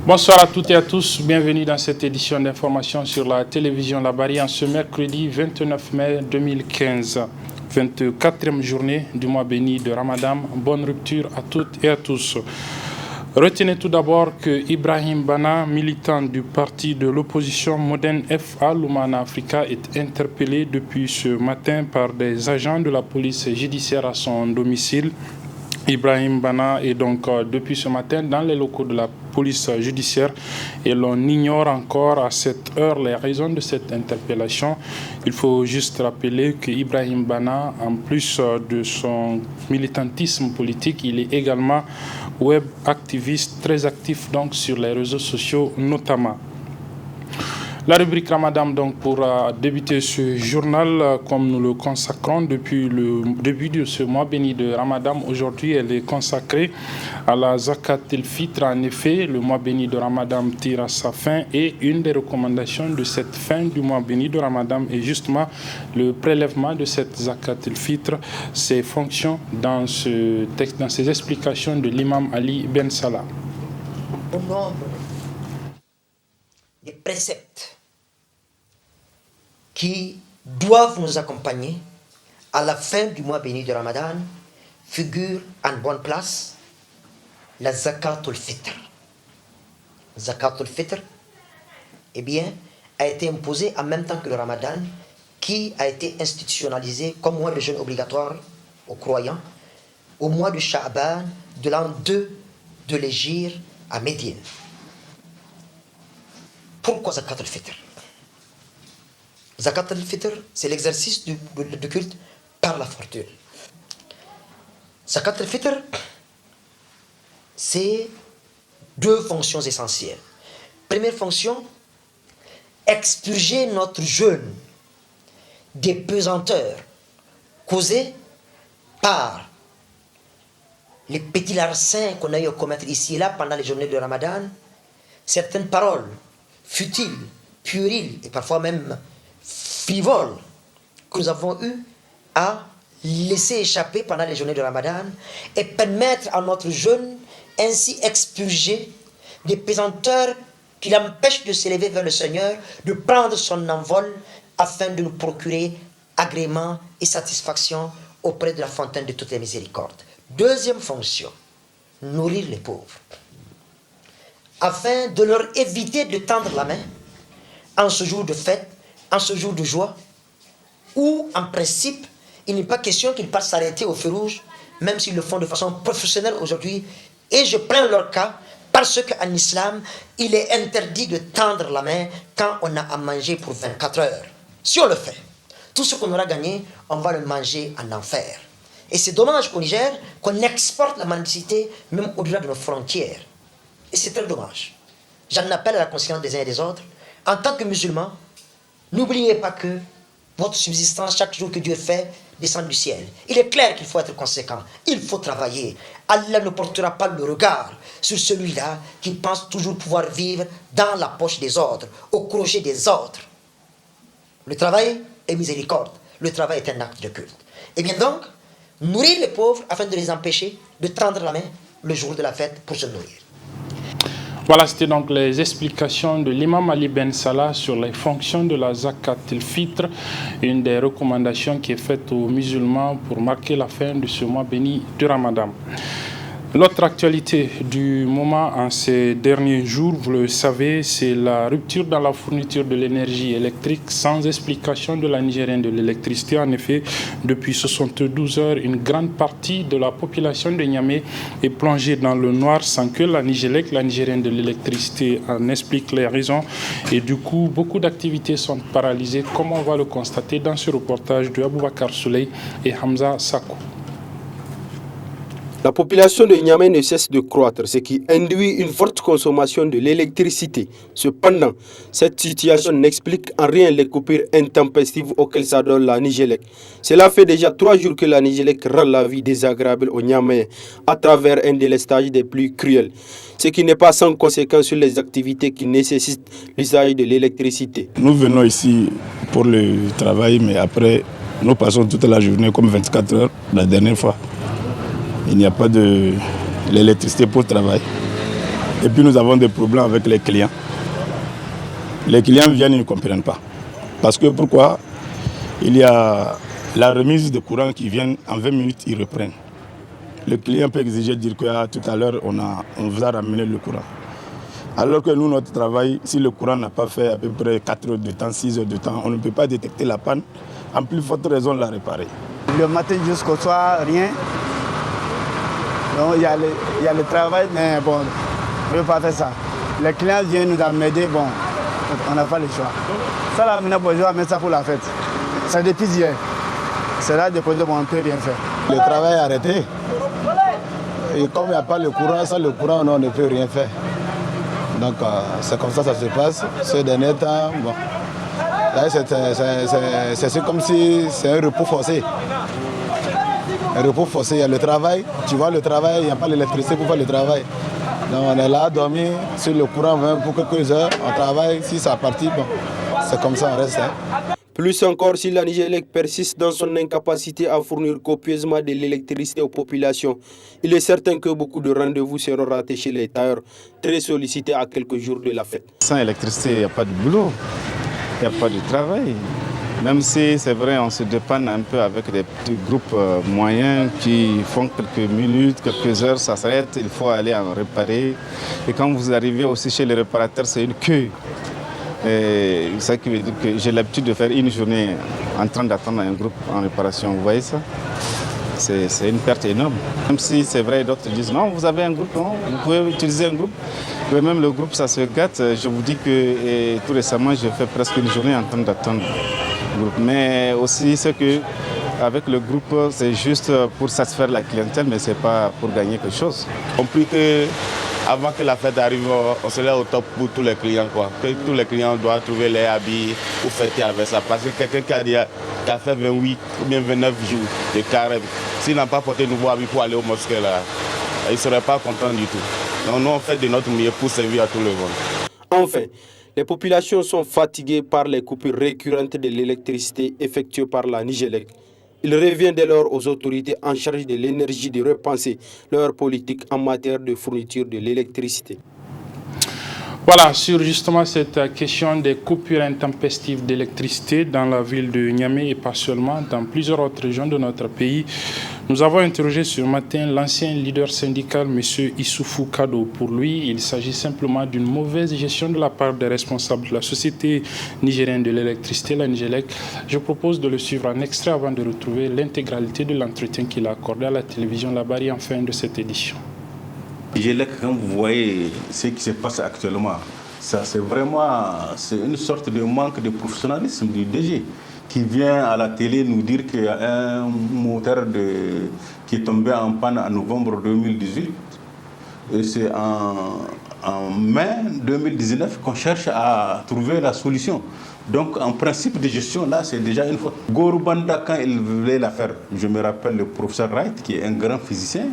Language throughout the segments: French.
Bonsoir à toutes et à tous, bienvenue dans cette édition d'information sur la télévision La Barrière en ce mercredi 29 mai 2015, 24e journée du mois béni de Ramadan. Bonne rupture à toutes et à tous. Retenez tout d'abord que Ibrahim Bana, militant du parti de l'opposition Modern FA Lumana Africa, est interpellé depuis ce matin par des agents de la police judiciaire à son domicile. Ibrahim Bana est donc depuis ce matin dans les locaux de la police judiciaire et l'on ignore encore à cette heure les raisons de cette interpellation. Il faut juste rappeler que Ibrahim Bana, en plus de son militantisme politique, il est également web activiste, très actif donc sur les réseaux sociaux notamment. La rubrique Ramadan, donc, pour débuter ce journal, comme nous le consacrons depuis le début de ce mois béni de Ramadan, aujourd'hui elle est consacrée à la Zakat el-Fitr. En effet, le mois béni de Ramadan tire à sa fin et une des recommandations de cette fin du mois béni de Ramadan est justement le prélèvement de cette Zakat el-Fitr, ses fonctions dans ce texte, dans ces explications de l'imam Ali Ben Salah. Au nombre des préceptes qui doivent nous accompagner à la fin du mois béni de Ramadan figure en bonne place la Zakat al-Fitr. Zakat al-Fitr, eh bien, a été imposée en même temps que le Ramadan, qui a été institutionnalisé comme mois de jeûne obligatoire aux croyants au mois de Sha'ban de l'an 2 de l'Hégire à Médine. Pourquoi Zakat al-Fitr? Zakat al-Fitr, c'est l'exercice du culte par la fortune. Zakat al-Fitr, c'est deux fonctions essentielles. Première fonction, expurger notre jeûne des pesanteurs causées par les petits larcins qu'on a eu à commettre ici et là pendant les journées de Ramadan, certaines paroles futiles, puériles et parfois même frivoles que nous avons eu à laisser échapper pendant les journées de Ramadan et permettre à notre jeûne ainsi expurger des pesanteurs qui l'empêchent de s'élever vers le Seigneur, de prendre son envol afin de nous procurer agrément et satisfaction auprès de la fontaine de toutes les miséricordes. Deuxième fonction, nourrir les pauvres, afin de leur éviter de tendre la main en ce jour de fête, en ce jour de joie, où en principe, il n'est pas question qu'ils passent s'arrêter au feu rouge, même s'ils le font de façon professionnelle aujourd'hui. Et je prends leur cas parce qu'en islam, il est interdit de tendre la main quand on a à manger pour 24 heures. Si on le fait, tout ce qu'on aura gagné, on va le manger en enfer. Et c'est dommage au Niger qu'on exporte la mendicité même au-delà de nos frontières. Et c'est très dommage. J'en appelle à la conscience des uns et des autres. En tant que musulmans, n'oubliez pas que votre subsistance, chaque jour que Dieu fait, descend du ciel. Il est clair qu'il faut être conséquent. Il faut travailler. Allah ne portera pas le regard sur celui-là qui pense toujours pouvoir vivre dans la poche des autres, au crochet des autres. Le travail est miséricorde. Le travail est un acte de culte. Et bien donc, nourrir les pauvres afin de les empêcher de tendre la main le jour de la fête pour se nourrir. Voilà, c'était donc les explications de l'imam Ali Ben Salah sur les fonctions de la Zakat el-Fitr, une des recommandations qui est faite aux musulmans pour marquer la fin de ce mois béni de Ramadan. L'autre actualité du moment en ces derniers jours, vous le savez, c'est la rupture dans la fourniture de l'énergie électrique sans explication de la Nigérienne de l'électricité. En effet, depuis 72 heures, une grande partie de la population de Niamey est plongée dans le noir sans que la Nigélec, la Nigérienne de l'électricité, en explique les raisons. Et du coup, beaucoup d'activités sont paralysées, comme on va le constater dans ce reportage de Aboubakar Souley et Hamza Sakou. La population de Niamey ne cesse de croître, ce qui induit une forte consommation de l'électricité. Cependant, cette situation n'explique en rien les coupures intempestives auxquelles s'adonne la Nigélec. Cela fait déjà 3 jours que la Nigélec rend la vie désagréable aux Niamey à travers un délestage des plus cruels, ce qui n'est pas sans conséquence sur les activités qui nécessitent l'usage de l'électricité. Nous venons ici pour le travail, mais après, nous passons toute la journée comme 24 heures la dernière fois. Il n'y a pas de l'électricité pour travailler. Et puis nous avons des problèmes avec les clients. Les clients viennent, ils ne comprennent pas. Parce que pourquoi? Il y a la remise de courant qui vient en 20 minutes, ils reprennent. Le client peut exiger dire que tout à l'heure, on vous a ramené le courant. Alors que nous, notre travail, si le courant n'a pas fait à peu près 4 heures de temps, 6 heures de temps, on ne peut pas détecter la panne. En plus forte raison de la réparer. Le matin jusqu'au soir, rien. Donc il y a le travail, mais bon, on ne peut pas faire ça. Les clients viennent nous amener, bon, on n'a pas le choix. Ça, là, maintenant, pour jouer, mais ça pour la fête. C'est depuis hier. C'est là de côté, bon, on ne peut rien faire. Le travail est arrêté. Et comme il n'y a pas le courant, sans le courant, on ne peut rien faire. Donc c'est comme ça que ça se passe. Ces derniers temps, bon. C'est comme si c'est un repos forcé. Un repos forcé, il y a le travail. Tu vois le travail, il n'y a pas l'électricité pour faire le travail. Donc on est là à dormir. Si le courant vient pour quelques heures, on travaille. Si ça partit, bon, c'est comme ça, on reste. Plus encore, si la Nigélec persiste dans son incapacité à fournir copieusement de l'électricité aux populations, il est certain que beaucoup de rendez-vous seront ratés chez les tailleurs, très sollicités à quelques jours de la fête. Sans électricité, il n'y a pas de boulot, il n'y a pas de travail. Même si c'est vrai, on se dépanne un peu avec des petits groupes moyens qui font quelques minutes, quelques heures, ça s'arrête, il faut aller en réparer. Et quand vous arrivez aussi chez les réparateurs, c'est une queue. Et ça qui veut dire que j'ai l'habitude de faire une journée en train d'attendre un groupe en réparation. Vous voyez ça? C'est une perte énorme. Même si c'est vrai, d'autres disent non, vous avez un groupe, non, vous pouvez utiliser un groupe. Mais même le groupe, ça se gâte. Je vous dis que tout récemment, j'ai fait presque une journée en train d'attendre le groupe. Mais aussi, c'est que avec le groupe, c'est juste pour satisfaire la clientèle, mais ce n'est pas pour gagner quelque chose. Compris que avant que la fête arrive, on serait au top pour tous les clients, quoi. Que tous les clients doivent trouver les habits pour fêter avec ça. Parce que quelqu'un qui a fait 28 ou bien 29 jours de carême, s'il n'a pas porté de nouveau habit pour aller au mosquée, là, il ne serait pas content du tout. Donc nous, on fait de notre mieux pour servir à tout le monde. Enfin, les populations sont fatiguées par les coupures récurrentes de l'électricité effectuées par la Nigélec. Il revient dès lors aux autorités en charge de l'énergie de repenser leur politique en matière de fourniture de l'électricité. Voilà, sur justement cette question des coupures intempestives d'électricité dans la ville de Niamey et pas seulement, dans plusieurs autres régions de notre pays, nous avons interrogé ce matin l'ancien leader syndical, M. Issoufou Kado. Pour lui, il s'agit simplement d'une mauvaise gestion de la part des responsables de la société nigérienne de l'électricité, la Nigélec. Je propose de le suivre en extrait avant de retrouver l'intégralité de l'entretien qu'il a accordé à la télévision Labari en fin de cette édition. Quand vous voyez ce qui se passe actuellement, ça c'est une sorte de manque de professionnalisme du DG qui vient à la télé nous dire qu'il y a un moteur qui est tombé en panne en novembre 2018 et c'est en mai 2019 qu'on cherche à trouver la solution. Donc en principe de gestion, là c'est déjà une faute. Gorubanda, quand il voulait la faire, je me rappelle le professeur Wright qui est un grand physicien,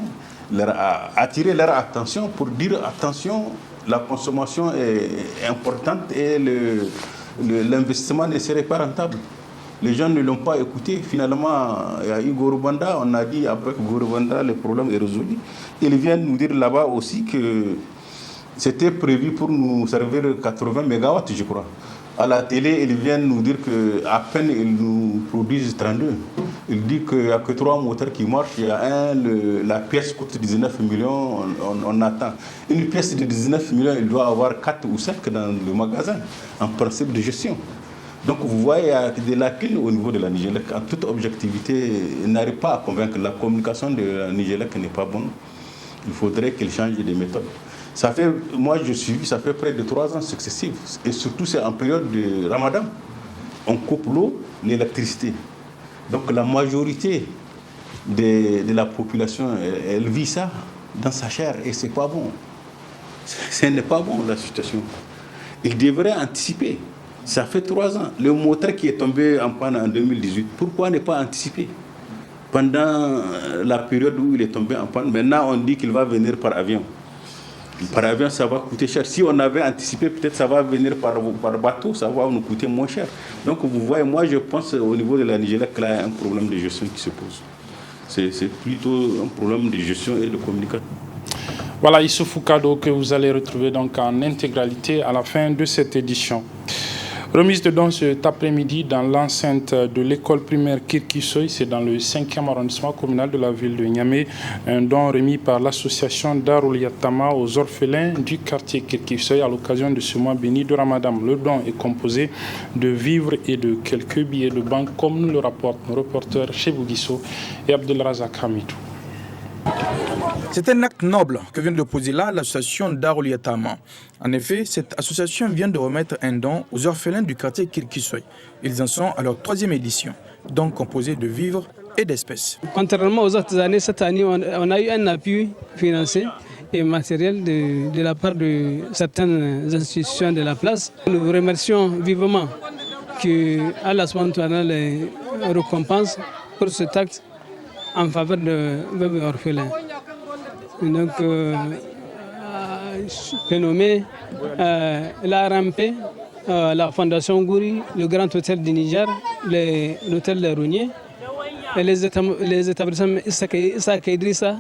leur a attiré leur attention pour dire attention, la consommation est importante et l'investissement ne serait pas rentable. Les gens ne l'ont pas écouté. Finalement, il y a eu Gorubanda, on a dit après que Gorubanda, le problème est résolu. Ils viennent nous dire là-bas aussi que c'était prévu pour nous servir 80 MW, je crois. À la télé, ils viennent nous dire qu'à peine ils nous produisent 32. Ils disent qu'il n'y a que 3 moteurs qui marchent. Il y a la pièce coûte 19 millions, on attend. Une pièce de 19 millions, il doit avoir 4 ou 5 dans le magasin, en principe de gestion. Donc vous voyez, il y a des lacunes au niveau de la Nigélec. En toute objectivité, il n'arrive pas à convaincre. La communication de la Nigélec n'est pas bonne. Il faudrait qu'elle change de méthode. Moi je suis, ça fait près de 3 ans successifs. Et surtout c'est en période de Ramadan. On coupe l'eau, l'électricité. Donc la majorité de la population, elle vit ça dans sa chair et c'est pas bon. Ce n'est pas bon la situation. Il devrait anticiper. Ça fait 3 ans. Le moteur qui est tombé en panne en 2018, pourquoi ne pas anticiper? Pendant la période où il est tombé en panne, maintenant on dit qu'il va venir par avion. Par avion, ça va coûter cher. Si on avait anticipé, peut-être ça va venir par bateau, ça va nous coûter moins cher. Donc vous voyez, moi je pense au niveau de la Nigélec qu'il y a un problème de gestion qui se pose. C'est plutôt un problème de gestion et de communication. Voilà, Issoufou Kado que vous allez retrouver donc en intégralité à la fin de cette édition. Remise de dons cet après-midi dans l'enceinte de l'école primaire Kirkisoy, c'est dans le 5e arrondissement communal de la ville de Niamey. Un don remis par l'association Darul Yattama aux orphelins du quartier Kirkisoy à l'occasion de ce mois béni de Ramadan. Le don est composé de vivres et de quelques billets de banque, comme nous le rapportent nos reporters Chebou Guisso et Abdelrazak Hamidou. C'est un acte noble que vient de poser là l'association Darul Yattama. En effet, cette association vient de remettre un don aux orphelins du quartier Kirkisoy. Ils en sont à leur 3e édition, don composé de vivres et d'espèces. Contrairement aux autres années, cette année, on a eu un appui financier et matériel de la part de certaines institutions de la place. Nous vous remercions vivement que Allah les récompense pour cet acte en faveur de veuves et orphelins. Donc, j'ai nommé la RMP, la Fondation Gouri, le Grand Hôtel du Niger, l'Hôtel des Rouniers, et les établissements Issa Idrissa.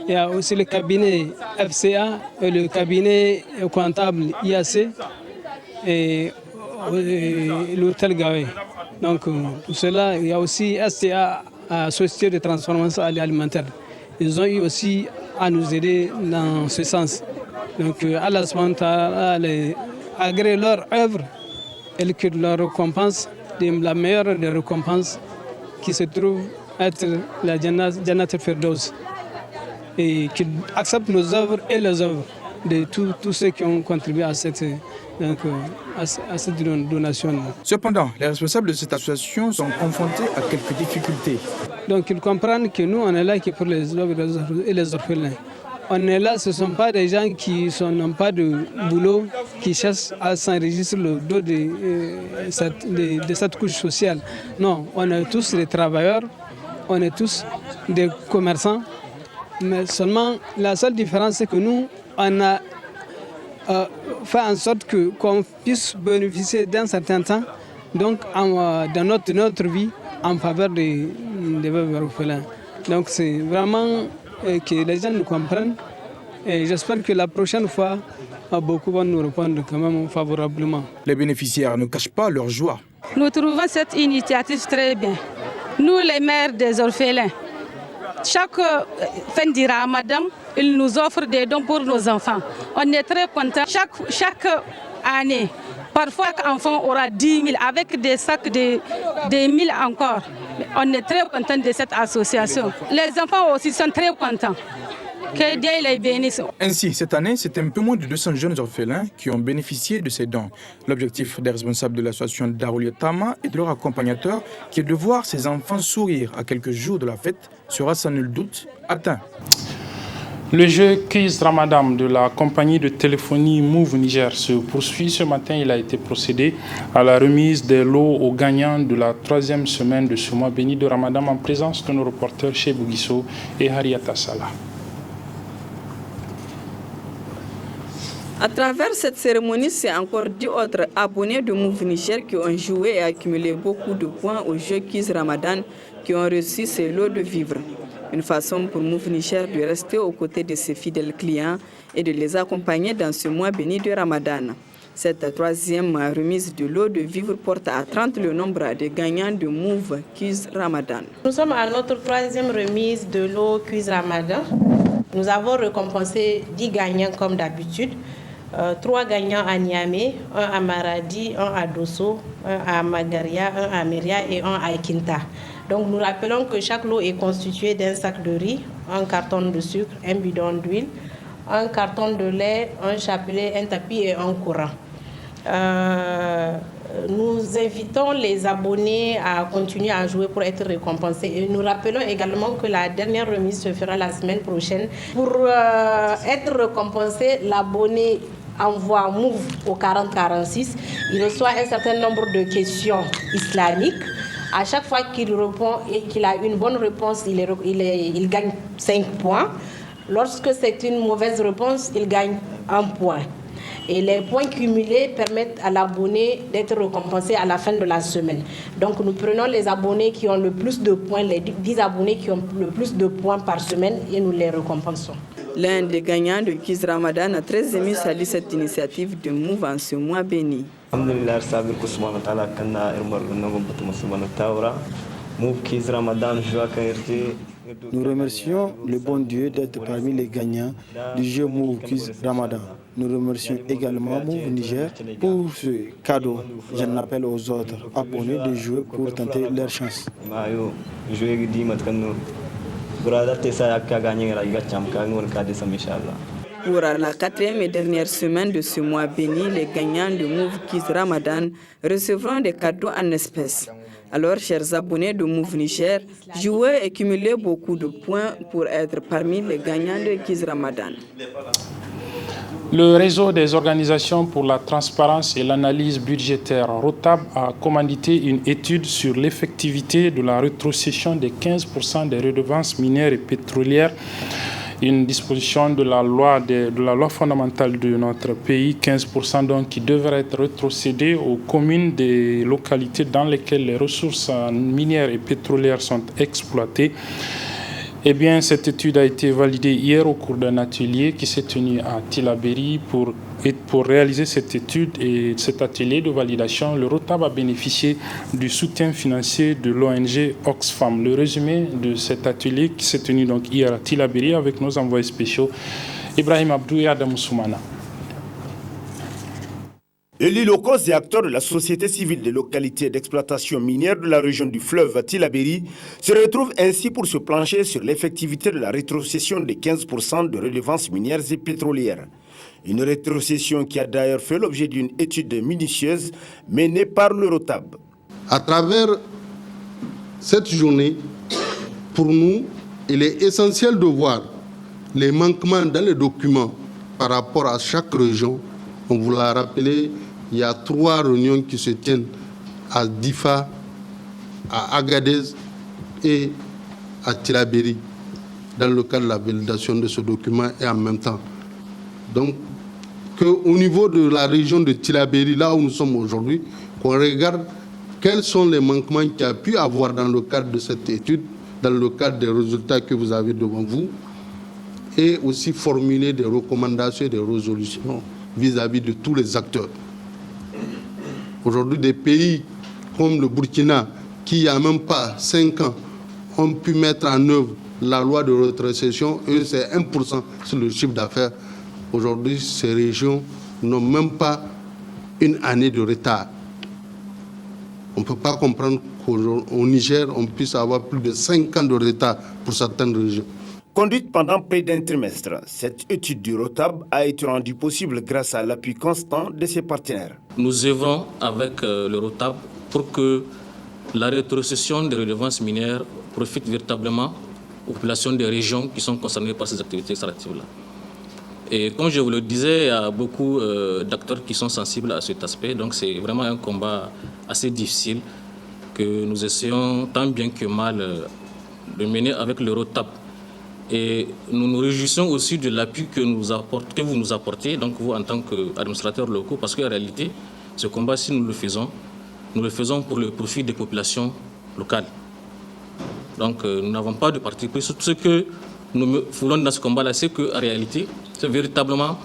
Il y a aussi le cabinet FCA et le cabinet comptable IAC et l'Hôtel Gawé. Donc, pour cela, il y a aussi SCA, Société de transformation alimentaire. Ils ont eu aussi à nous aider dans ce sens. Donc, Allah SWT agrée leur œuvre et que leur récompense, la meilleure des récompenses qui se trouve être la Jannat al-Firdaus. Et qu'ils acceptent nos œuvres et les œuvres de tous ceux qui ont contribué à cette donation. Cependant, les responsables de cette association sont confrontés à quelques difficultés. Donc ils comprennent que nous, on est là pour les œuvres et les orphelins. On est là, ce ne sont pas des gens qui n'ont pas de boulot, qui cherchent à s'enrichir sur le dos de cette couche sociale. Non, on est tous des travailleurs, on est tous des commerçants. Mais seulement, la seule différence, c'est que nous, on a fait en sorte qu'on puisse bénéficier d'un certain temps, donc dans notre vie, en faveur des veuves et orphelins. Donc c'est vraiment que les gens nous comprennent et j'espère que la prochaine fois, beaucoup vont nous répondre quand même favorablement. Les bénéficiaires ne cachent pas leur joie. Nous trouvons cette initiative très bien. Nous, les mères des orphelins, chaque fin du Ramadan, ils nous offrent des dons pour nos enfants. On est très contents. Chaque année, parfois l'enfant aura 10 000 avec des sacs de 1000 encore. On est très contents de cette association. Les enfants aussi sont très contents. Que Dieu les bénisse. Ainsi, cette année, c'est un peu moins de 200 jeunes orphelins qui ont bénéficié de ces dons. L'objectif des responsables de l'association Darul Yattama et de leur accompagnateur, qui est de voir ces enfants sourire à quelques jours de la fête, sera sans nul doute atteint. Le jeu Quiz Ramadan de la compagnie de téléphonie Move Niger se poursuit. Ce matin, il a été procédé à la remise des lots aux gagnants de la 3e semaine de ce mois béni de Ramadan en présence de nos reporters Chebou Guisso et Harriata Salah. À travers cette cérémonie, c'est encore 10 autres abonnés de Move Niger qui ont joué et accumulé beaucoup de points au jeu Quiz Ramadan qui ont reçu ces lots de vivres. Une façon pour Move Niger de rester aux côtés de ses fidèles clients et de les accompagner dans ce mois béni de Ramadan. Cette 3e remise de lot de vivres porte à 30 le nombre de gagnants de Move Quiz Ramadan. Nous sommes à notre 3e remise de lot Quiz Ramadan. Nous avons récompensé 10 gagnants comme d'habitude. 3 gagnants à Niamey, 1 à Maradi, 1 à Dosso, 1 à Magaria, 1 à Myria et 1 à Kinta. Donc nous rappelons que chaque lot est constitué d'un sac de riz, un carton de sucre, un bidon d'huile, un carton de lait, un chapelet, un tapis et un courant. Nous invitons les abonnés à continuer à jouer pour être récompensés. Et nous rappelons également que la dernière remise se fera la semaine prochaine. Pour être récompensé, l'abonné envoie Move au 4046. Il reçoit un certain nombre de questions islamiques. À chaque fois qu'il répond et qu'il a une bonne réponse, il gagne 5 points. Lorsque c'est une mauvaise réponse, il gagne 1 point. Et les points cumulés permettent à l'abonné d'être récompensé à la fin de la semaine. Donc nous prenons les abonnés qui ont le plus de points, les 10 abonnés qui ont le plus de points par semaine et nous les récompensons. L'un des gagnants de Kiz Ramadan a très aimé saluer cette initiative de Move en ce mois béni. Nous remercions le bon Dieu d'être parmi les gagnants du jeu Move Kiz Ramadan. Nous remercions également Move Niger pour ce cadeau. J'en appelle aux autres abonnés de jouer pour tenter leur chance. Pour la 4e et dernière semaine de ce mois béni, les gagnants de Move Kiz Ramadan recevront des cadeaux en espèces. Alors, chers abonnés de Move Niger, jouez et cumulez beaucoup de points pour être parmi les gagnants de Kiz Ramadan. Le réseau des organisations pour la transparence et l'analyse budgétaire, ROTAB, a commandité une étude sur l'effectivité de la rétrocession des 15% des redevances minières et pétrolières, une disposition de la loi fondamentale de notre pays, 15% donc qui devrait être rétrocédé aux communes des localités dans lesquelles les ressources minières et pétrolières sont exploitées. Eh bien, cette étude a été validée hier au cours d'un atelier qui s'est tenu à Tillabéri. Pour réaliser cette étude et cet atelier de validation, le ROTAB a bénéficié du soutien financier de l'ONG Oxfam. Le résumé de cet atelier qui s'est tenu donc hier à Tillabéri avec nos envoyés spéciaux Ibrahim Abdou et Adam Soumana. Élus locaux et acteurs de la société civile des localités d'exploitation minière de la région du fleuve Tillabéri se retrouvent ainsi pour se plancher sur l'effectivité de la rétrocession des 15% de redevances minières et pétrolières. Une rétrocession qui a d'ailleurs fait l'objet d'une étude minutieuse menée par le ROTAB. À travers cette journée, pour nous, il est essentiel de voir les manquements dans les documents par rapport à chaque région. On vous l'a rappelé, il y a 3 réunions qui se tiennent à Difa, à Agadez et à Tillabéri dans le cadre de la validation de ce document et en même temps. Donc, qu'au niveau de la région de Tillabéri, là où nous sommes aujourd'hui, qu'on regarde quels sont les manquements qu'il y a pu avoir dans le cadre de cette étude, dans le cadre des résultats que vous avez devant vous, et aussi formuler des recommandations et des résolutions vis-à-vis de tous les acteurs. Aujourd'hui, des pays comme le Burkina, qui il n'y a même pas 5 ans, ont pu mettre en œuvre la loi de rétrocession, eux c'est 1% sur le chiffre d'affaires. Aujourd'hui, ces régions n'ont même pas une année de retard. On ne peut pas comprendre qu'au Niger, on puisse avoir plus de 5 ans de retard pour certaines régions. Conduite pendant près d'un trimestre, cette étude du ROTAB a été rendue possible grâce à l'appui constant de ses partenaires. Nous œuvrons avec le ROTAB pour que la rétrocession des redevances minières profite véritablement aux populations des régions qui sont concernées par ces activités extractives-là. Et comme je vous le disais, il y a beaucoup d'acteurs qui sont sensibles à cet aspect, donc c'est vraiment un combat assez difficile que nous essayons tant bien que mal de mener avec le ROTAB. Et nous nous réjouissons aussi de l'appui que vous nous apportez, donc vous en tant qu'administrateurs locaux, parce qu'en réalité, ce combat, si nous le faisons pour le profit des populations locales. Donc nous n'avons pas de parti pris. Ce que nous voulons dans ce combat-là, c'est qu'en réalité, c'est véritablement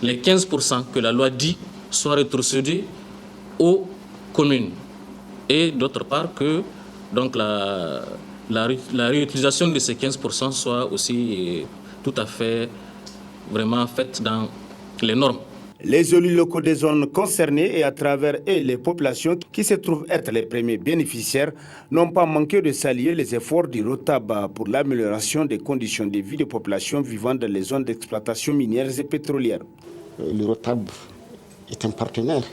les 15% que la loi dit soient rétrocédés aux communes. Et d'autre part que donc la réutilisation de ces 15% soit aussi tout à fait vraiment faite dans les normes. Les élus locaux des zones concernées et à travers eux les populations qui se trouvent être les premiers bénéficiaires n'ont pas manqué de saluer les efforts du ROTAB pour l'amélioration des conditions de vie des populations vivant dans les zones d'exploitation minière et pétrolière. Le ROTAB est un partenaire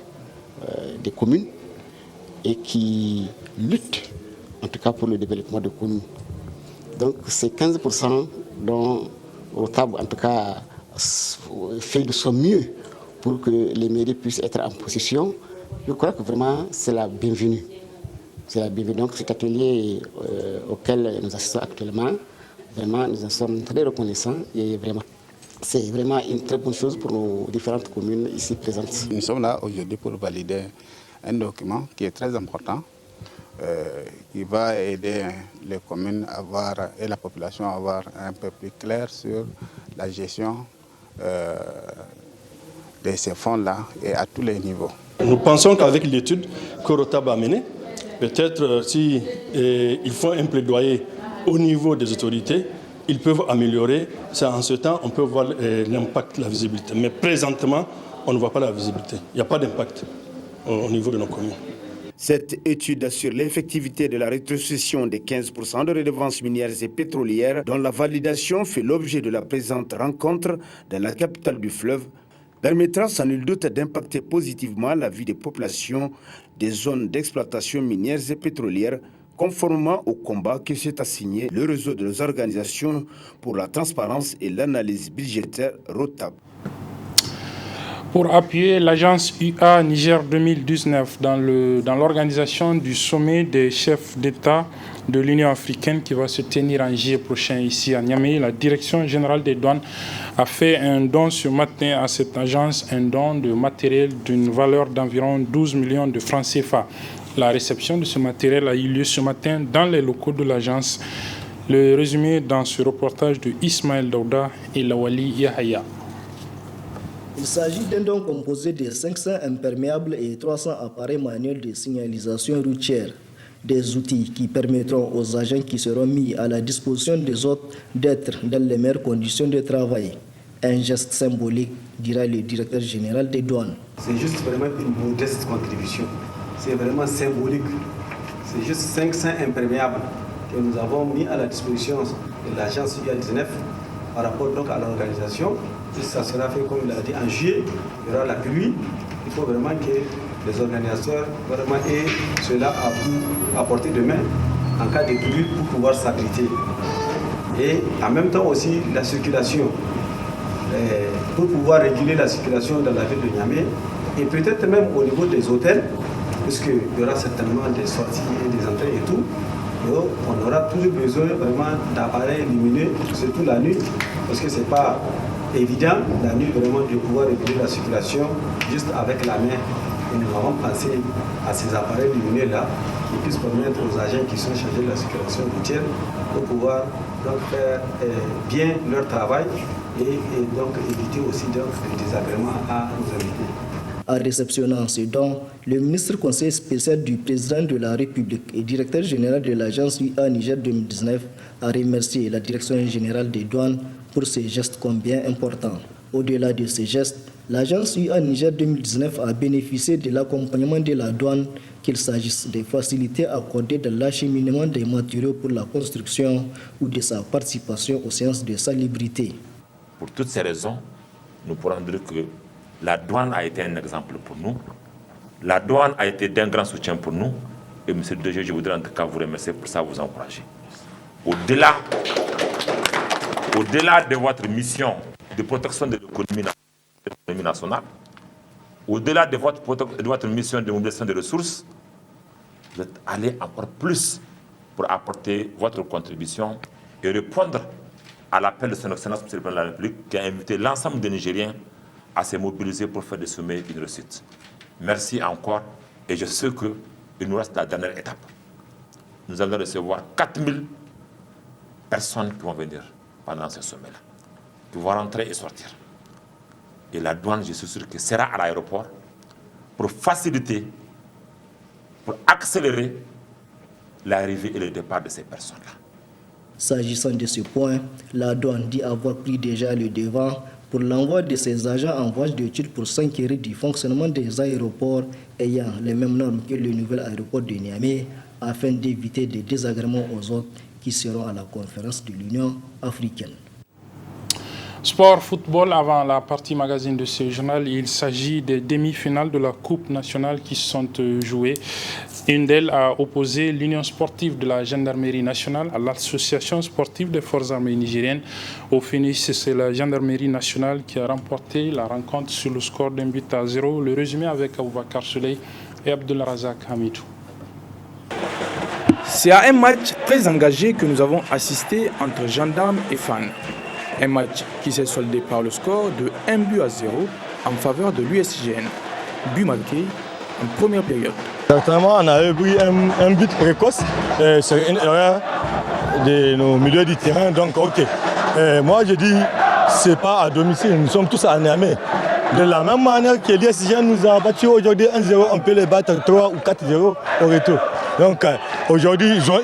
des communes et qui lutte en tout cas pour le développement de communes. Donc ces 15% dont ROTAB en tout cas fait de son mieux pour que les mairies puissent être en possession, je crois que vraiment c'est la bienvenue. C'est la bienvenue. Donc cet atelier auquel nous assistons actuellement, vraiment nous en sommes très reconnaissants et vraiment c'est vraiment une très bonne chose pour nos différentes communes ici présentes. Nous sommes là aujourd'hui pour valider un document qui est très important, qui va aider les communes et la population à avoir un peu plus clair sur la gestion de ces fonds-là et à tous les niveaux. Nous pensons qu'avec l'étude que Rotab a menée, peut-être si ils font un plaidoyer au niveau des autorités, ils peuvent améliorer. C'est en ce temps, on peut voir l'impact, la visibilité. Mais présentement, on ne voit pas la visibilité. Il n'y a pas d'impact au niveau de nos communes. Cette étude sur l'effectivité de la rétrocession des 15% de redevances minières et pétrolières, dont la validation fait l'objet de la présente rencontre dans la capitale du fleuve, permettra sans nul doute d'impacter positivement la vie des populations des zones d'exploitation minières et pétrolières, conformément au combat que s'est assigné le réseau des organisations pour la transparence et l'analyse budgétaire ROTAB. Pour appuyer l'agence UA Niger 2019 dans l'organisation du sommet des chefs d'État de l'Union africaine qui va se tenir en juillet prochain ici à Niamey, la Direction générale des douanes a fait un don ce matin à cette agence, un don de matériel d'une valeur d'environ 12 millions de francs CFA. La réception de ce matériel a eu lieu ce matin dans les locaux de l'agence. Le résumé dans ce reportage de Ismaël Daouda et Lawali Yahaya. Il s'agit d'un don composé de 500 imperméables et 300 appareils manuels de signalisation routière. Des outils qui permettront aux agents qui seront mis à la disposition des autres d'être dans les meilleures conditions de travail. Un geste symbolique, dira le directeur général des douanes. C'est juste vraiment une modeste contribution. C'est vraiment symbolique. C'est juste 500 imperméables que nous avons mis à la disposition de l'agence UA19 par rapport donc à l'organisation. Ça sera fait, comme il a dit, en juillet. Il y aura la pluie. Il faut vraiment que les organisateurs vraiment aient cela à portée de main en cas de pluie pour pouvoir s'abriter. Et en même temps aussi la circulation. Pour pouvoir réguler la circulation dans la ville de Niamey et peut-être même au niveau des hôtels, puisqu'il y aura certainement des sorties et des entrées et tout. Donc, on aura toujours besoin vraiment d'appareils lumineux, surtout la nuit, parce que ce n'est pas évident la nuit vraiment de pouvoir réguler la circulation juste avec la main. Et nous avons pensé à ces appareils lumineux-là qui puissent permettre aux agents qui sont chargés de la circulation routière de pouvoir donc faire bien leur travail et donc éviter aussi donc, les désagréments à nos invités. En réceptionnant ce don, le ministre conseiller spécial du président de la République et directeur général de l'agence UA Niger 2019 a remercié la direction générale des douanes pour ce geste combien important. Au-delà de ce geste, l'agence UA Niger 2019 a bénéficié de l'accompagnement de la douane, qu'il s'agisse des facilités accordées dans l'acheminement des matériaux pour la construction ou de sa participation aux séances de salubrité. Pour toutes ces raisons, nous pourrons dire que la douane a été un exemple pour nous. La douane a été d'un grand soutien pour nous. Et M. le DG, je voudrais en tout cas vous remercier pour ça, vous encourager. Au-delà de votre mission de protection de l'économie nationale, au-delà de votre mission de mobilisation des ressources, vous êtes allé encore plus pour apporter votre contribution et répondre à l'appel de son Excellence, M. le Président de la République, qui a invité l'ensemble des Nigériens à se mobiliser pour faire de ce sommet une réussite. Merci encore, et je sais qu'il nous reste la dernière étape. Nous allons recevoir 4000 personnes qui vont venir pendant ce sommet-là, qui vont rentrer et sortir. Et la douane, je suis sûr que sera à l'aéroport pour faciliter, pour accélérer l'arrivée et le départ de ces personnes-là. S'agissant de ce point, la douane dit avoir pris déjà le devant pour l'envoi de ses agents en voyage d'études pour s'inquiéter du fonctionnement des aéroports ayant les mêmes normes que le nouvel aéroport de Niamey afin d'éviter des désagréments aux autres qui seront à la conférence de l'Union africaine. Sport, football, avant la partie magazine de ce journal, il s'agit des demi-finales de la Coupe nationale qui sont jouées. Une d'elles a opposé l'Union sportive de la Gendarmerie nationale à l'Association sportive des forces armées nigériennes. Au finish, c'est la Gendarmerie nationale qui a remporté la rencontre sur le score d'un but à 0. Le résumé avec Aboubakar Souley et Abdelrazak Hamidou. C'est à un match très engagé que nous avons assisté entre gendarmes et fans. Un match qui s'est soldé par le score de 1 but à 0 en faveur de l'USGN. But marqué en première période. Certainement, on a eu un but précoce sur une erreur de nos milieux du terrain. Donc, ok. Moi, je dis ce n'est pas à domicile, nous sommes tous à Niamey. De la même manière que l'ISG nous a battu aujourd'hui 1-0, on peut les battre 3 ou 4-0 au retour. Donc aujourd'hui, ils ont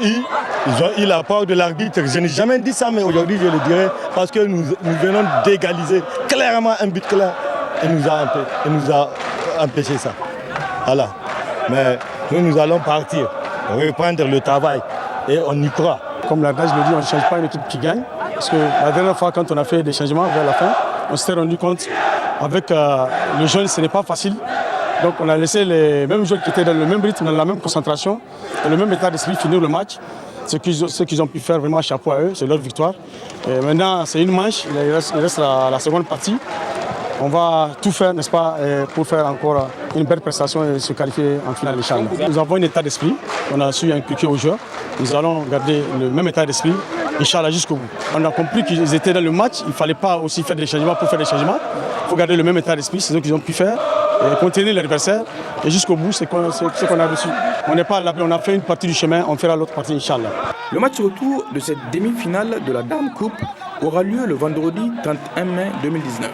eu la part de l'arbitre. Je n'ai jamais dit ça, mais aujourd'hui, je le dirai parce que nous venons d'égaliser clairement un but clair et nous a empêché ça. Voilà. Mais nous allons partir, reprendre le travail et on y croit. Comme l'adage le dit, on ne change pas une équipe qui gagne. Parce que la dernière fois, quand on a fait des changements vers la fin, on s'est rendu compte avec le jeune, ce n'est pas facile. Donc on a laissé les mêmes joueurs qui étaient dans le même rythme, dans la même concentration, dans le même état d'esprit finir le match. Ce qu'ils ont pu faire, vraiment chapeau à eux, c'est leur victoire. Et maintenant, c'est une manche, il reste la seconde partie. On va tout faire, n'est-ce pas, pour faire encore une belle prestation et se qualifier en finale de Inch'Allah. Nous avons un état d'esprit, on a su inculquer aux joueurs. Nous allons garder le même état d'esprit, Inch'Allah, jusqu'au bout. On a compris qu'ils étaient dans le match, il ne fallait pas aussi faire des changements pour faire des changements. Il faut garder le même état d'esprit, c'est ce qu'ils ont pu faire, et contenir l'adversaire. Et jusqu'au bout, c'est ce qu'on a reçu. On n'est pas à l'abri, on a fait une partie du chemin, on fera l'autre partie, Inch'Allah. Le match retour de cette demi-finale de la Dame Coupe aura lieu le vendredi 31 mai 2019.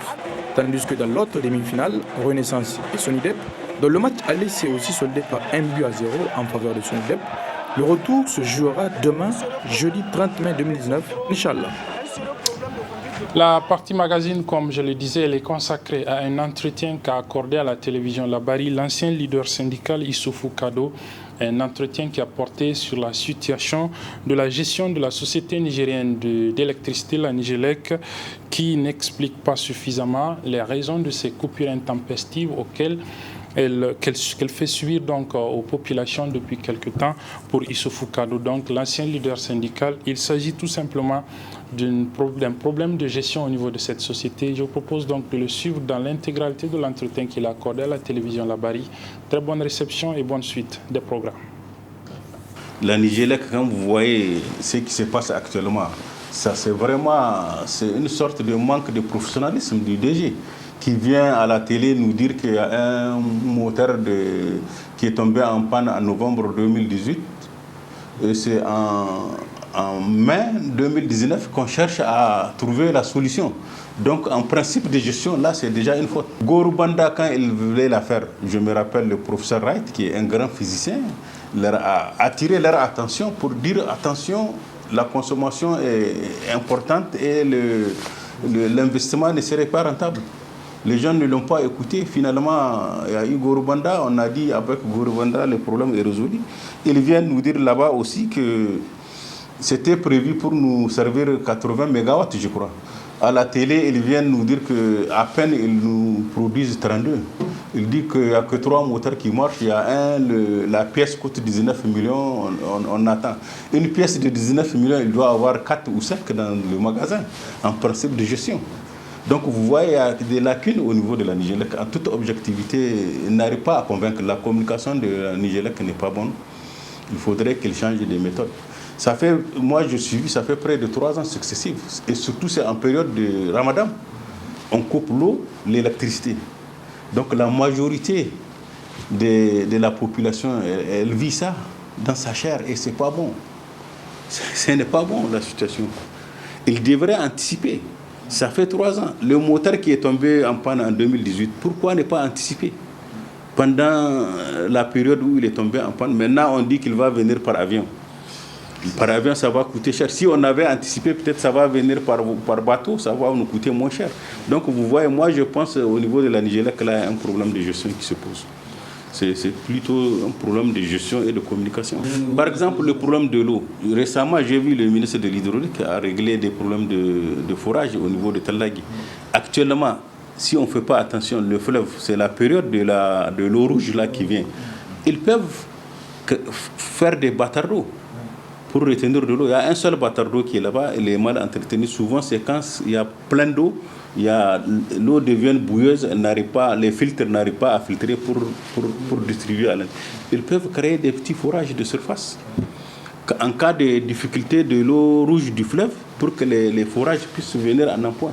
Tandis que dans l'autre demi-finale, Renaissance et Sonidep, dont le match aller s'est aussi soldé par 1-0 en faveur de Sonidep, le retour se jouera demain, jeudi 30 mai 2019, Inch'Allah. La partie magazine, comme je le disais, elle est consacrée à un entretien qu'a accordé à la télévision Labari l'ancien leader syndical Issoufou Kado, un entretien qui a porté sur la situation de la gestion de la société nigérienne d'électricité, la Nigélec, qui n'explique pas suffisamment les raisons de ces coupures intempestives auxquelles qu'elle fait subir donc aux populations depuis quelque temps pour Issoufou Kado, donc l'ancien leader syndical. Il s'agit tout simplement d'un problème de gestion au niveau de cette société. Je vous propose donc de le suivre dans l'intégralité de l'entretien qu'il a accordé à la télévision Labari. Très bonne réception et bonne suite des programmes. La Nigélec, quand vous voyez ce qui se passe actuellement, ça c'est une sorte de manque de professionnalisme du DG qui vient à la télé nous dire qu'il y a un moteur qui est tombé en panne en novembre 2018. Et c'est en mai 2019 qu'on cherche à trouver la solution. Donc en principe de gestion, là c'est déjà une faute. Gorubanda, quand il voulait la faire, je me rappelle le professeur Wright, qui est un grand physicien, leur a attiré leur attention pour dire attention, la consommation est importante et l'investissement ne serait pas rentable. Les gens ne l'ont pas écouté. Finalement, il y a eu Gorubanda. On a dit avec Gorubanda, le problème est résolu. Ils viennent nous dire là-bas aussi que c'était prévu pour nous servir 80 MW, je crois. À la télé, ils viennent nous dire qu'à peine ils nous produisent 32. Ils disent qu'il n'y a que 3 moteurs qui marchent. Il y a la pièce coûte 19 millions, on attend. Une pièce de 19 millions, il doit avoir 4 ou 5 dans le magasin, en principe de gestion. Donc vous voyez, il y a des lacunes au niveau de la Nigélec. En toute objectivité, il n'arrive pas à convaincre. La communication de la Nigélec n'est pas bonne. Il faudrait qu'elle change des méthodes. Moi je suis, ça fait près de 3 ans successifs. Et surtout c'est en période de Ramadan. On coupe l'eau, l'électricité. Donc la majorité de la population, elle vit ça dans sa chair et c'est pas bon. Ce n'est pas bon la situation. Il devrait anticiper. Ça fait 3 ans. Le moteur qui est tombé en panne en 2018, pourquoi ne pas anticiper? Pendant la période où il est tombé en panne, maintenant on dit qu'il va venir par avion. Par avion, ça va coûter cher. Si on avait anticipé, peut-être ça va venir par bateau, ça va nous coûter moins cher. Donc vous voyez, moi je pense au niveau de la Nigélec, là, il y a un problème de gestion qui se pose. C'est plutôt un problème de gestion et de communication. Par exemple, le problème de l'eau. Récemment, j'ai vu le ministre de l'Hydraulique a réglé des problèmes de forage au niveau de Talagui. Actuellement, si on ne fait pas attention, le fleuve, c'est la période de l'eau rouge là qui vient. Ils peuvent faire des bâtards d'eau pour retenir de l'eau. Il y a un seul bâtard d'eau qui est là-bas, il est mal entretenu. Souvent, c'est quand il y a plein d'eau, l'eau devient bouilleuse, les filtres n'arrivent pas à filtrer pour distribuer à l'intérieur. Ils peuvent créer des petits forages de surface. En cas de difficulté de l'eau rouge du fleuve, pour que les forages puissent venir en emploi.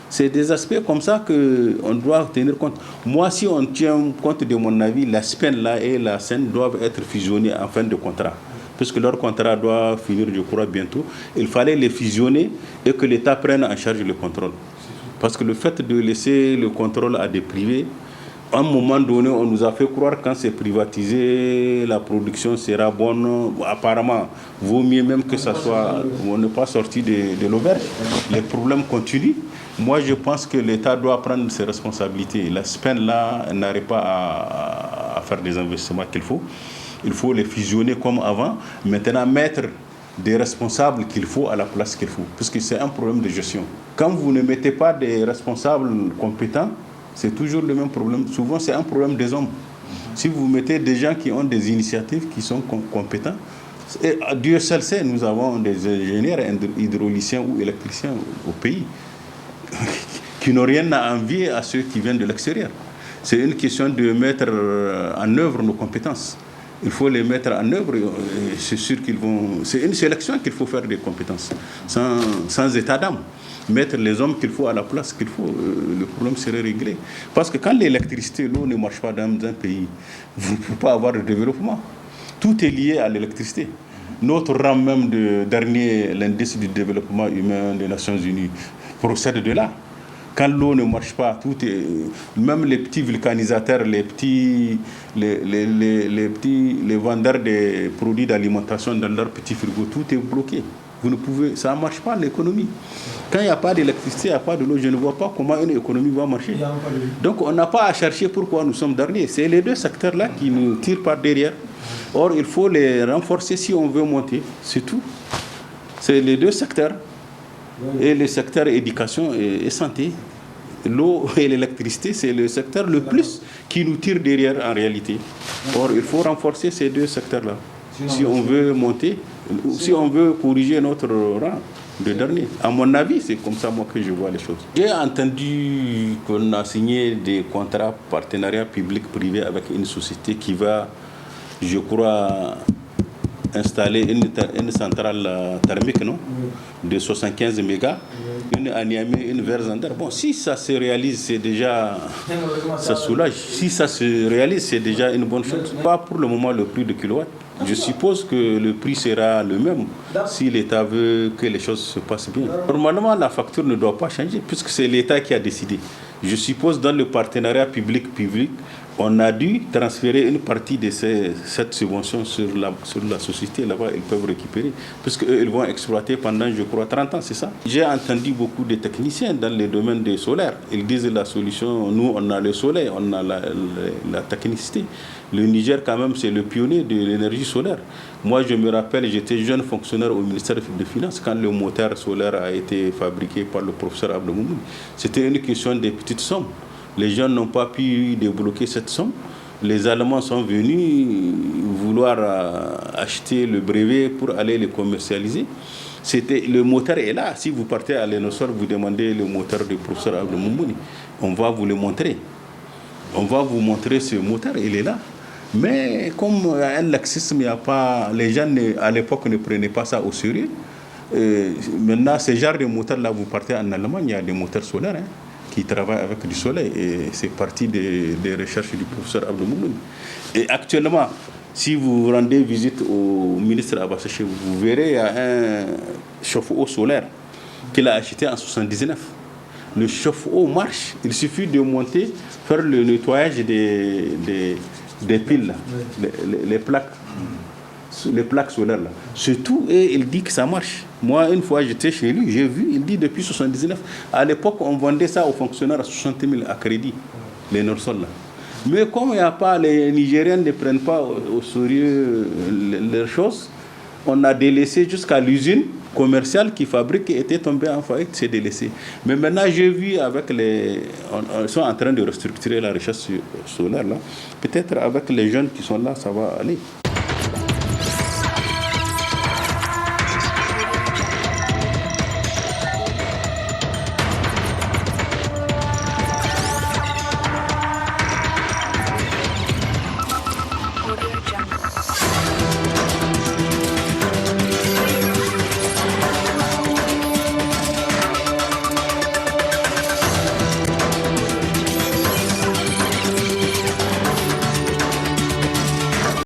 C'est des aspects comme ça qu'on doit tenir compte. Moi, si on tient compte de mon avis, la SPEN là et la SEN doivent être fusionnés en fin de contrat. Puisque leur contrat doit finir, je crois, bientôt. Il fallait les fusionner et que l'État prenne en charge le contrôle. Parce que le fait de laisser le contrôle à des privés, à un moment donné, on nous a fait croire quand c'est privatisé, la production sera bonne. Apparemment, vaut mieux même que ça soit, on n'est pas sorti de l'auberge. Les problèmes continuent. Moi, je pense que l'État doit prendre ses responsabilités. La SPEN, là, n'arrive pas à faire des investissements qu'il faut. Il faut les fusionner comme avant. Maintenant, mettre des responsables qu'il faut à la place qu'il faut. Parce que c'est un problème de gestion. Quand vous ne mettez pas des responsables compétents, c'est toujours le même problème. Souvent, c'est un problème des hommes. Si vous mettez des gens qui ont des initiatives, qui sont compétents, et Dieu seul sait, nous avons des ingénieurs hydrauliciens ou électriciens au pays qui n'ont rien à envier à ceux qui viennent de l'extérieur. C'est une question de mettre en œuvre nos compétences. Il faut les mettre en œuvre. C'est sûr qu'ils vont. C'est une sélection qu'il faut faire des compétences, sans état d'âme. Mettre les hommes qu'il faut à la place qu'il faut, le problème serait réglé. Parce que quand l'électricité, l'eau ne marche pas dans un pays, vous ne pouvez pas avoir de développement. Tout est lié à l'électricité. Notre rang même de dernier, l'indice du développement humain des Nations Unies, procède de là. Quand l'eau ne marche pas, tout est, même les petits vulcanisateurs, les vendeurs des produits d'alimentation dans leur petits frigos, tout est bloqué. Vous ne pouvez, ça ne marche pas l'économie. Quand il n'y a pas d'électricité, il n'y a pas de l'eau, je ne vois pas comment une économie va marcher. Donc on n'a pas à chercher pourquoi nous sommes derniers. C'est les deux secteurs-là qui nous tirent par derrière. Or, il faut les renforcer si on veut monter, c'est tout. C'est les deux secteurs. Et le secteur éducation et santé. L'eau et l'électricité, c'est le secteur le plus qui nous tire derrière en réalité. Or, il faut renforcer ces deux secteurs-là. Si on veut monter, si on veut corriger notre rang de dernier. À mon avis, c'est comme ça moi que je vois les choses. J'ai entendu qu'on a signé des contrats partenariat public-privé avec une société qui va, je crois, installer une centrale thermique, non, de 75 mégas, une à Niamey, une vers Zander. Bon, si ça se réalise, c'est déjà, ça soulage. Si ça se réalise, c'est déjà une bonne chose. Pas pour le moment le prix de kilowatt. Je suppose que le prix sera le même si l'État veut que les choses se passent bien. Normalement, la facture ne doit pas changer puisque c'est l'État qui a décidé. Je suppose dans le partenariat public-public, on a dû transférer une partie de cette subvention sur la société. Là-bas, ils peuvent récupérer. Puisqu'eux, ils vont exploiter pendant, je crois, 30 ans, c'est ça. J'ai entendu beaucoup de techniciens dans les domaines des solaires. Ils disent la solution, nous, on a le soleil, on a la technicité. Le Niger, quand même, c'est le pionnier de l'énergie solaire. Moi, je me rappelle, j'étais jeune fonctionnaire au ministère des Finances quand le moteur solaire a été fabriqué par le professeur Abdelmoumouni. C'était une question des petites sommes. Les gens n'ont pas pu débloquer cette somme. Les Allemands sont venus vouloir acheter le brevet pour aller le commercialiser. Le moteur est là. Si vous partez à l'ENOSOR, vous demandez le moteur du professeur Abdelmoumouni. On va vous le montrer. On va vous montrer ce moteur, il est là. Mais comme il y a un laxisme, les gens à l'époque ne prenaient pas ça au sérieux. Maintenant, ce genre de moteur-là, vous partez en Allemagne, il y a des moteurs solaires qui travaillent avec du soleil. Et c'est parti des recherches du professeur Abdelmoumouni. Et actuellement, si vous rendez visite au ministre Abassaché, vous verrez il y a un chauffe-eau solaire qu'il a acheté en 1979. Le chauffe-eau marche, il suffit de monter, faire le nettoyage des piles, les plaques solaires. Là. C'est tout et il dit que ça marche. Moi, une fois j'étais chez lui, j'ai vu, il dit depuis 1979. À l'époque, on vendait ça aux fonctionnaires à 60 000 à crédit, les Norsol là. Mais comme il n'y a pas, les Nigériens ne prennent pas au sérieux leurs choses, on a délaissé jusqu'à l'usine commerciale qui fabrique était tombée en faillite, c'est délaissé. Mais maintenant, j'ai vu avec ils sont en train de restructurer la recherche solaire là. Peut-être avec les jeunes qui sont là, ça va aller.